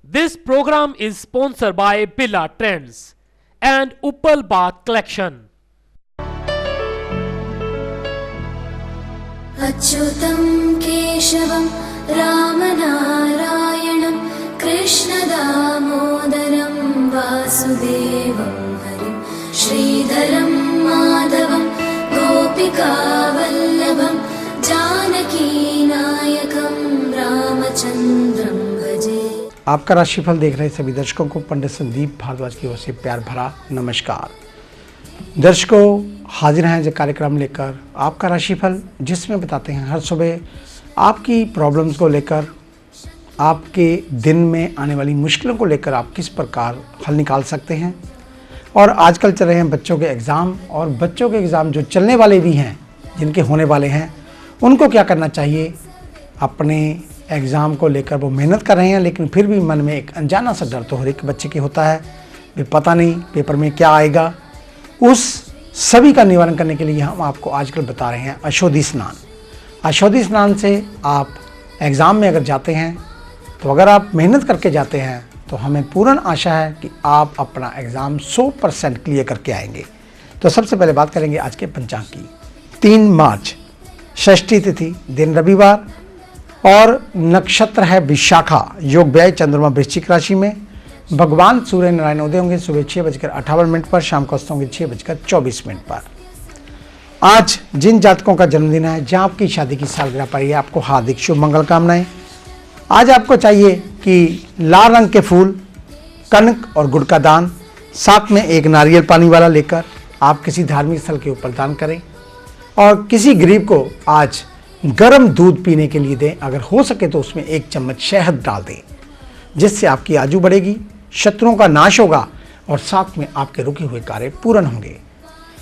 This program is sponsored by Billa Trends and Uppal Bath Collection. अच्युतं केशवं रामनारायणं कृष्णदामोदरं वासुदेवं हरिं श्रीधरं माधवं गोपिकावल्लभं जानकीनायकं रामचन्द्रं भजे। आपका राशिफल देख रहे सभी दर्शकों को पंडित संदीप भारद्वाज की ओर से प्यार भरा नमस्कार। दर्शकों, हाजिर हैं जो कार्यक्रम लेकर आपका राशिफल, जिसमें बताते हैं हर सुबह आपकी प्रॉब्लम्स को लेकर, आपके दिन में आने वाली मुश्किलों को लेकर आप किस प्रकार हल निकाल सकते हैं। और आजकल चल रहे हैं बच्चों के एग्ज़ाम, और बच्चों के एग्ज़ाम जो चलने वाले भी हैं, जिनके होने वाले हैं, उनको क्या करना चाहिए। अपने एग्ज़ाम को लेकर वो मेहनत कर रहे हैं, लेकिन फिर भी मन में एक अनजाना सा डर तो हर एक बच्चे के होता है भी पता नहीं पेपर में क्या आएगा। उस सभी का निवारण करने के लिए हम आपको आजकल बता रहे हैं औषधि स्नान। औषधि स्नान से आप एग्ज़ाम में अगर जाते हैं, तो अगर आप मेहनत करके जाते हैं, तो हमें पूर्ण आशा है कि आप अपना एग्ज़ाम 100% क्लियर करके आएंगे। तो सबसे पहले बात करेंगे आज के पंचांग की। 3 मार्च षष्ठी तिथि, दिन रविवार, और नक्षत्र है विशाखा, योग व्यय चंद्रमा वृश्चिक राशि में। भगवान सूर्य नारायण उदय होंगे सुबह 6:58 पर, शाम को अस्त होंगे 6:24 पर। आज जिन जातकों का जन्मदिन है, जहां आपकी शादी की सालगिरह पाई है, आपको हार्दिक शुभ मंगल कामनाएं। आज आपको चाहिए कि लाल रंग के फूल, कनक और गुड़ का दान, साथ में एक नारियल पानी वाला लेकर आप किसी धार्मिक स्थल के ऊपर दान करें। और किसी गरीब को आज गर्म दूध पीने के लिए दें। अगर हो सके तो उसमें 1 चम्मच शहद डाल दें, जिससे आपकी आयु बढ़ेगी, शत्रुओं का नाश होगा और साथ में आपके रुके हुए कार्य पूर्ण होंगे।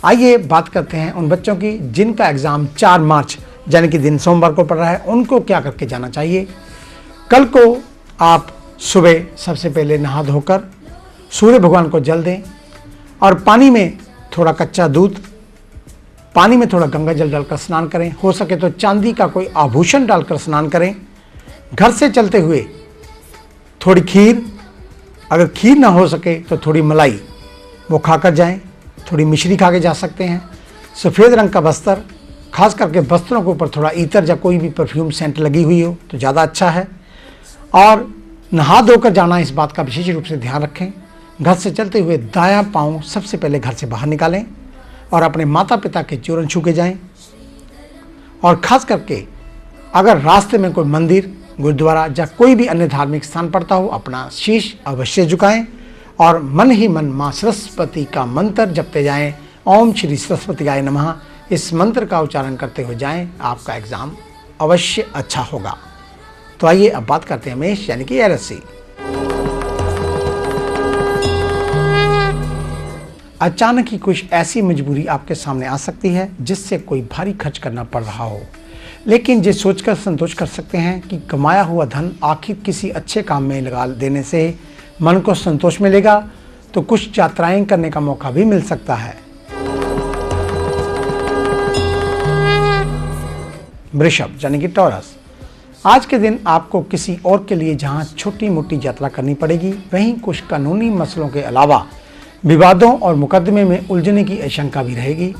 आइए बात करते हैं उन बच्चों की जिनका एग्ज़ाम 4 मार्च यानी कि दिन सोमवार को पड़ रहा है। उनको क्या करके जाना चाहिए। कल को आप सुबह सबसे पहले नहा धोकर सूर्य भगवान को जल दें, और पानी में थोड़ा कच्चा दूध, पानी में थोड़ा गंगा जल डालकर स्नान करें। हो सके तो चांदी का कोई आभूषण डालकर स्नान करें। घर से चलते हुए थोड़ी खीर, अगर खीर ना हो सके तो थोड़ी मलाई वो खाकर जाएं। थोड़ी मिश्री खा के जा सकते हैं। सफ़ेद रंग का वस्त्र, खास करके वस्त्रों के ऊपर थोड़ा इत्र या कोई भी परफ्यूम सेंट लगी हुई हो तो ज़्यादा अच्छा है। और नहा धोकर जाना, इस बात का विशेष रूप से ध्यान रखें। घर से चलते हुए दायां पाँव सबसे पहले घर से बाहर निकालें और अपने माता पिता के चरण छू के जाएं। और ख़ास करके अगर रास्ते में कोई मंदिर, गुरुद्वारा या कोई भी अन्य धार्मिक स्थान पड़ता हो, अपना शीश अवश्य झुकाएं और मन ही मन माँ सरस्वती का मंत्र जपते जाएं। ओम श्री सरस्वतीयाय नमः, इस मंत्र का उच्चारण करते हुए जाएं। आपका एग्ज़ाम अवश्य अच्छा होगा। तो आइए अब बात करते हैं मेष यानी कि राशि। अचानक ही कुछ ऐसी मजबूरी आपके सामने आ सकती है जिससे कोई भारी खर्च करना पड़ रहा हो, लेकिन ये सोचकर संतोष कर सकते हैं कि कमाया हुआ धन आखिर किसी अच्छे काम में लगा देने से मन को संतोष मिलेगा। तो कुछ यात्राएं करने का मौका भी मिल सकता है। वृषभ यानी कि टॉरस, आज के दिन आपको किसी और के लिए जहां छोटी मोटी यात्रा करनी पड़ेगी, वहीं कुछ कानूनी मसलों के अलावा विवादों और मुकदमे में उलझने की आशंका भी रहेगी।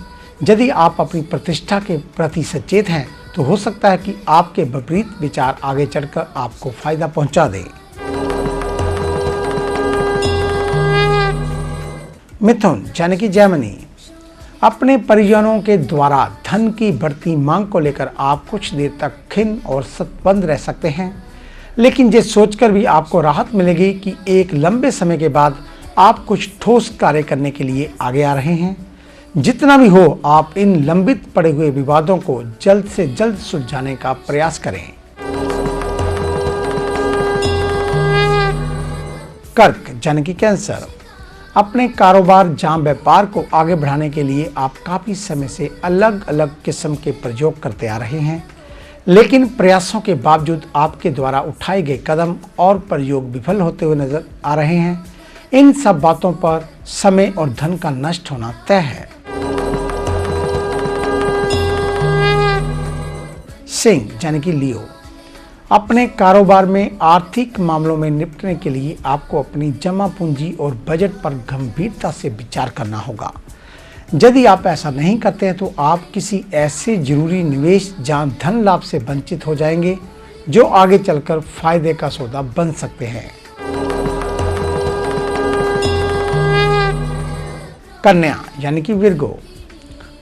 यदि आप अपनी प्रतिष्ठा के प्रति सचेत हैं, तो हो सकता है कि आपके विपरीत विचार आगे चलकर आपको फायदा पहुंचा दें। मिथुन यानी कि जैमिनी, अपने परिजनों के द्वारा धन की बढ़ती मांग को लेकर आप कुछ देर तक खिन्न और सतबंद रह सकते हैं, लेकिन ये सोचकर भी आपको राहत मिलेगी कि एक लंबे समय के बाद आप कुछ ठोस कार्य करने के लिए आगे आ रहे हैं। जितना भी हो, आप इन लंबित पड़े हुए विवादों को जल्द से जल्द सुलझाने का प्रयास करें। कर्क यानी कि कैंसर, अपने कारोबार या व्यापार को आगे बढ़ाने के लिए आप काफ़ी समय से अलग अलग किस्म के प्रयोग करते आ रहे हैं, लेकिन प्रयासों के बावजूद आपके द्वारा उठाए गए कदम और प्रयोग विफल होते हुए नजर आ रहे हैं। इन सब बातों पर समय और धन का नष्ट होना तय है। सिंह यानी कि लियो, अपने कारोबार में आर्थिक मामलों में निपटने के लिए आपको अपनी जमा पूंजी और बजट पर गंभीरता से विचार करना होगा। यदि आप ऐसा नहीं करते हैं तो आप किसी ऐसे जरूरी निवेश जहां धन लाभ से वंचित हो जाएंगे जो आगे चलकर फायदे का सौदा बन सकते हैं। कन्या यानी कि विर्गो,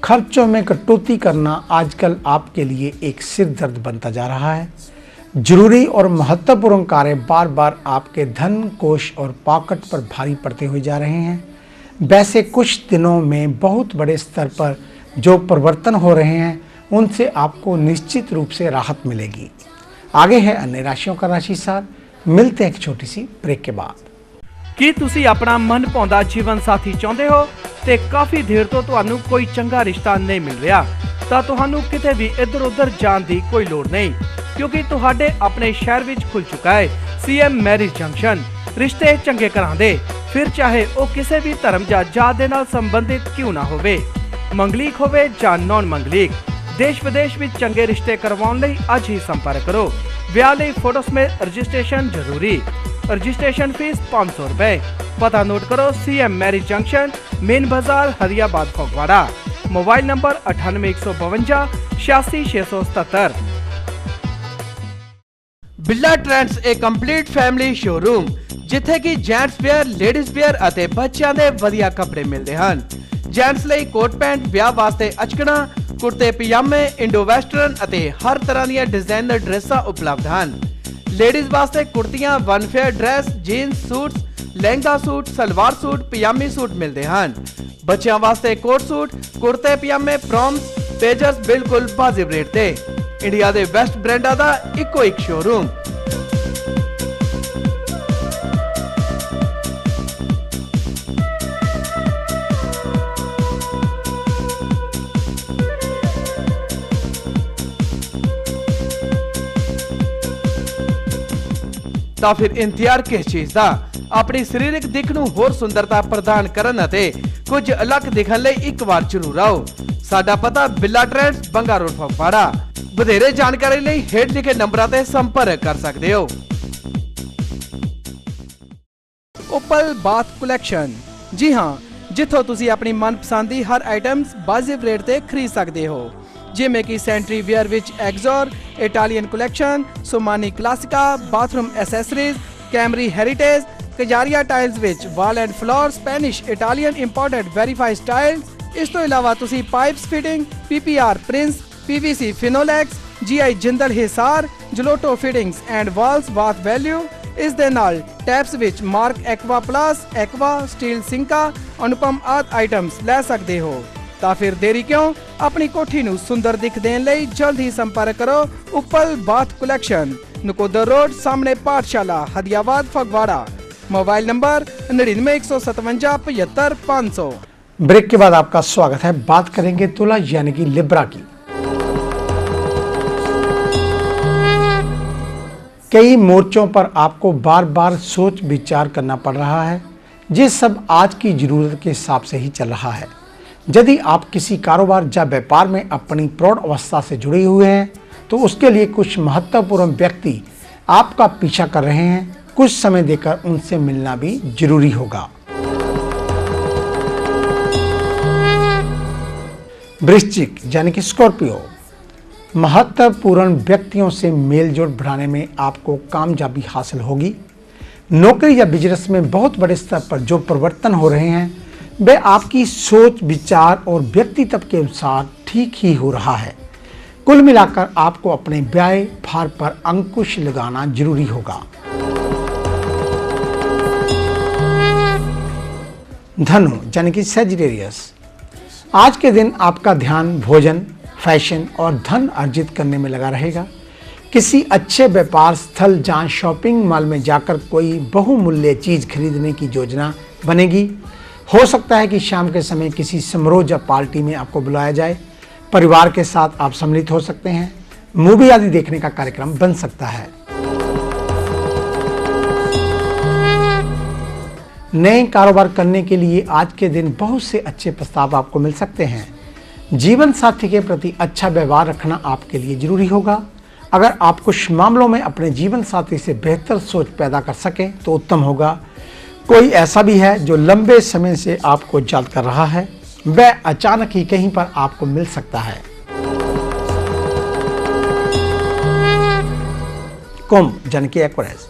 खर्चों में कटौती करना आजकल आपके लिए एक सिर दर्द बनता जा रहा है। जरूरी और महत्वपूर्ण कार्य बार बार आपके धन कोष और पॉकेट पर भारी पड़ते हुए जा रहे हैं। वैसे कुछ दिनों में बहुत बड़े स्तर पर जो परिवर्तन हो रहे हैं उनसे आपको निश्चित रूप से राहत मिलेगी। आगे है अन्य राशियों का राशि सार। मिलते हैं एक छोटी सी ब्रेक के बाद। ਕੀ ਤੁਸੀਂ ਆਪਣਾ ਮਨ ਭਾਉਂਦਾ ਜੀਵਨ ਸਾਥੀ ਚਾਹੁੰਦੇ ਹੋ ਤੇ ਕਾਫੀ ਦੇਰ ਤੋਂ ਤੁਹਾਨੂੰ ਕੋਈ ਚੰਗਾ ਰਿਸ਼ਤਾ ਨਹੀਂ ਮਿਲ ਰਿਹਾ ਤਾਂ ਤੁਹਾਨੂੰ ਕਿਤੇ ਵੀ ਇੱਧਰ-ਉੱਧਰ ਜਾਣ ਦੀ ਕੋਈ ਲੋੜ ਨਹੀਂ ਕਿਉਂਕਿ ਤੁਹਾਡੇ ਆਪਣੇ ਸ਼ਹਿਰ ਵਿੱਚ ਖੁੱਲ ਚੁੱਕਾ ਹੈ ਸੀਐਮ ਮੈਰਿਜ ਜੰਕਸ਼ਨ। ਰਿਸ਼ਤੇ ਚੰਗੇ ਕਰਾਉਂਦੇ ਫਿਰ ਚਾਹੇ ਉਹ ਕਿਸੇ ਵੀ ਧਰਮ ਜਾਂ ਜਾਤ ਦੇ ਨਾਲ ਸੰਬੰਧਿਤ ਕਿਉਂ ਨਾ ਹੋਵੇ, ਮੰਗਲੀਕ ਹੋਵੇ ਜਾਂ ਨਾਨ ਮੰਗਲੀਕ। ਦੇਸ਼ ਵਿਦੇਸ਼ ਵਿੱਚ ਚੰਗੇ ਰਿਸ਼ਤੇ ਕਰਵਾਉਣ ਲਈ ਅੱਜ ਹੀ ਸੰਪਰਕ ਕਰੋ। ਵਿਆਹ ਲਈ ਫੋਟੋ ਸਮੇਤ ਰਜਿਸਟ੍ਰੇਸ਼ਨ ਜ਼ਰੂਰੀ। रजिस्ट्रेशन फीस 500 रुपए। पता नोट करो, CM marriage junction, main Bazaar, Hariabad, Phagwara. Mobile number 98 152 86 677। Billa trends ਇੱਕ ਕੰਪਲੀਟ ਫੈਮਿਲੀ ਸ਼ੋਰੂਮ ਜਿੱਥੇ ਕਿ ਜੈਂਟਸ ਵੇਅਰ, ਲੇਡੀਜ਼ ਵੇਅਰ ਅਤੇ ਬੱਚਿਆਂ ਦੇ ਵਧੀਆ ਕੱਪੜੇ ਮਿਲਦੇ ਹਨ। ਜੈਂਟਸ ਲਈ ਕੋਟ ਪੈਂਟ, ਵਿਆਹ ਵਾਸਤੇ ਅਚਕਣਾ, ਕੁੜਤੇ ਪਜਾਮੇ, ਇੰਡੋ ਵੈਸਟਰਨ ਅਤੇ ਹਰ ਤਰ੍ਹਾਂ ਦੀਆਂ ਡਿਜ਼ਾਈਨਰ ਡਰੈਸਾਂ ਉਪਲਬਧ ਹਨ। ਲੇਡੀਜ਼ ਵਾਸਤੇ ਕੁੜਤੀਆਂ, one fair dress, jeans suits, lehenga suit, salwar suit, ਪਜਾਮੀ ਸੂਟ ਮਿਲਦੇ ਹਨ। ਬੱਚਿਆਂ ਵਾਸਤੇ ਕੋਟ ਸੂਟ, ਕੁੜਤੇ ਪਜਾਮੇ, ਪ੍ਰੋਮਸ, ਪੇਜਰਸ ਬਿਲਕੁਲ ਵਾਜਿਬ ਰੇਟ ਤੇ। ਇੰਡੀਆ ਦੇ ਬੈਸਟ ਬ੍ਰਾਂਡਾਂ ਦਾ ਇੱਕੋ ਇੱਕ ਸ਼ੋਰੂਮ। ਤਾਂ ਫਿਰ ਇੰਤਜ਼ਾਰ ਕਿਸ ਚੀਜ਼ ਦਾ? ਆਪਣੀ ਸਰੀਰਕ ਦਿੱਖ ਨੂੰ ਹੋਰ ਸੁੰਦਰਤਾ ਪ੍ਰਦਾਨ ਕਰਨ ਅਤੇ ਕੁਝ ਅਲੱਗ ਦਿਖਣ ਲਈ ਇੱਕ ਵਾਰ ਜ਼ਰੂਰ ਆਓ। ਸਾਡਾ ਪਤਾ ਬਿੱਲਾ ਟ੍ਰੈਂਡਸ, ਬੰਗਾ ਰੋਡ, ਫਗਵਾੜਾ। ਵਧੇਰੇ ਜਾਣਕਾਰੀ ਲਈ ਹੇਠ ਲਿਖੇ ਨੰਬਰਾਂ ਤੇ ਸੰਪਰਕ ਕਰ ਸਕਦੇ ਹੋ। ਉਪਲ ਬਾਥ ਕਲੈਕਸ਼ਨ, ਜੀ ਹਾਂ, ਜਿੱਥੋਂ ਤੁਸੀਂ ਆਪਣੀ ਮਨਪਸੰਦ ਦੀ ਹਰ ਆਈਟਮਸ ਵਾਜਿਬ ਰੇਟ ਤੇ ਖਰੀਦ ਸਕਦੇ ਹੋ, ਜਿਵੇਂ ਕਿ ਸੈਂਟਰੀ ਵੇਅਰ ਵਿੱਚ ਐਗਜ਼ੋਰ, Italian collection, Somany Classica, bathroom accessories, ਕੈਮਰੀ ਹੈਰੀਟੇਜ, ਕਜਾਰੀਆ ਟਾਈਲਸ ਵਿੱਚ wall and floor, Spanish, Italian imported vitrified styles. ਇਸ ਤੋਂ ਇਲਾਵਾ ਤੁਸੀਂ pipes fitting, PPR Prince, PVC Finolex, GI Jindal Hisar, ਜਲੋਟੋ fittings and valves bath value. ਇਸ ਦੇ ਨਾਲ ਟੈਪਸ ਵਿੱਚ Marc aqua plus, aqua, steel ਸਿੰਕਾ, ਅਨੁਪਮ ਆਦਿ ਆਈਟਮਸ ਲੈ ਸਕਦੇ ਹੋ। ਤਾਂ ਫਿਰ ਦੇਰੀ ਕਿਉਂ? ਆਪਣੀ ਕੋਠੀ ਨੂੰ ਸੁੰਦਰ ਦਿੱਖ ਦੇਣ ਲਈ ਜਲਦ ਹੀ ਸੰਪਰਕ ਕਰੋ। Uppal bath collection, Nakodar road, सामने पाठशाला, Hadiabad, Phagwara. Mobile number 99 157 75 500। Break के बाद आपका स्वागत है। बात करेंगे तुला यानी कि लिब्रा की। कई मोर्चों पर आपको बार बार सोच विचार करना पड़ रहा है। ये सब आज की जरूरत के हिसाब से ही चल रहा है। यदि आप किसी कारोबार या व्यापार में अपनी प्रौढ़ अवस्था से जुड़े हुए हैं तो उसके लिए कुछ महत्वपूर्ण व्यक्ति आपका पीछा कर रहे हैं। कुछ समय देकर उनसे मिलना भी जरूरी होगा। वृश्चिक यानी कि स्कॉर्पियो, महत्वपूर्ण व्यक्तियों से मेलजोल बढ़ाने में आपको कामयाबी हासिल होगी। नौकरी या बिजनेस में बहुत बड़े स्तर पर जो परिवर्तन हो रहे हैं वे आपकी सोच, विचार और व्यक्तित्व के अनुसार ठीक ही हो रहा है। कुल मिलाकर आपको अपने व्यय भार पर अंकुश लगाना जरूरी होगा। धनु यानी कि सेजिटेरियस, आज के दिन आपका ध्यान भोजन, फैशन और धन अर्जित करने में लगा रहेगा। किसी अच्छे व्यापार स्थल जहां शॉपिंग मॉल में जाकर कोई बहुमूल्य चीज खरीदने की योजना बनेगी। हो सकता है कि शाम के समय किसी समारोह या पार्टी में आपको बुलाया जाए। परिवार के साथ आप सम्मिलित हो सकते हैं। मूवी आदि देखने का कार्यक्रम बन सकता है। नए कारोबार करने के लिए आज के दिन बहुत से अच्छे प्रस्ताव आपको मिल सकते हैं। जीवन साथी के प्रति अच्छा व्यवहार रखना आपके लिए जरूरी होगा। अगर आप कुछ मामलों में अपने जीवन साथी से बेहतर सोच पैदा कर सकें तो उत्तम होगा। कोई ऐसा भी है जो लंबे समय से आपको याद कर रहा है, वह अचानक ही कहीं पर आपको मिल सकता है। कुंभ यानी कि एक्वेरियस,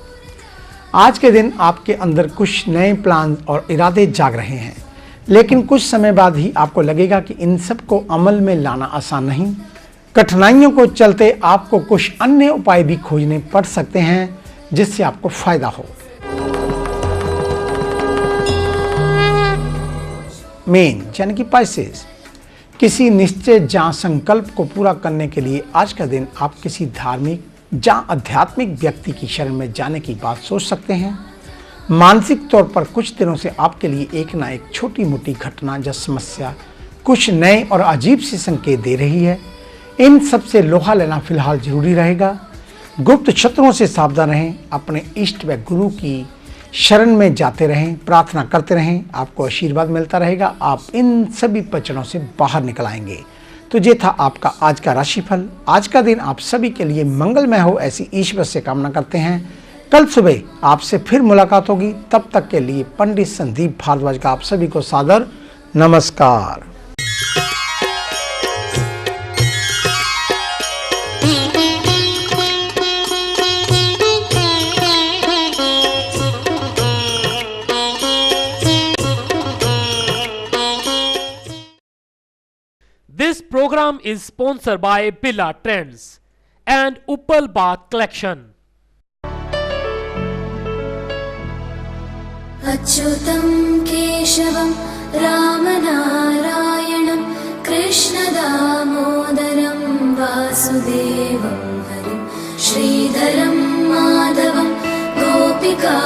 आज के दिन आपके अंदर कुछ नए प्लान और इरादे जाग रहे हैं, लेकिन कुछ समय बाद ही आपको लगेगा कि इन सब को अमल में लाना आसान नहीं। कठिनाइयों को चलते आपको कुछ अन्य उपाय भी खोजने पड़ सकते हैं जिससे आपको फायदा हो। मीन यानी कि पाइसेस, किसी निश्चय या संकल्प को पूरा करने के लिए आज का दिन आप किसी धार्मिक या आध्यात्मिक व्यक्ति की शरण में जाने की बात सोच सकते हैं। मानसिक तौर पर कुछ दिनों से आपके लिए एक ना एक छोटी मोटी घटना या समस्या कुछ नए और अजीब से संकेत दे रही है। इन सब से लोहा लेना फिलहाल जरूरी रहेगा। गुप्त शत्रुओं से सावधान रहें, अपने इष्ट व गुरु की शरण में जाते रहें, प्रार्थना करते रहें, आपको आशीर्वाद मिलता रहेगा। आप इन सभी पचड़ों से बाहर निकल आएंगे। तो ये था आपका आज का राशिफल। आज का दिन आप सभी के लिए मंगलमय हो, ऐसी ईश्वर से कामना करते हैं। कल सुबह आपसे फिर मुलाकात होगी। तब तक के लिए पंडित संदीप भारद्वाज का आप सभी को सादर नमस्कार। This program is sponsored by Billa Trends and Uppal Bath Collection. अच्युतं केशवं रामनारायणं कृष्णदामोदरं वासुदेवं हरिं श्रीधरं माधवं गोपिका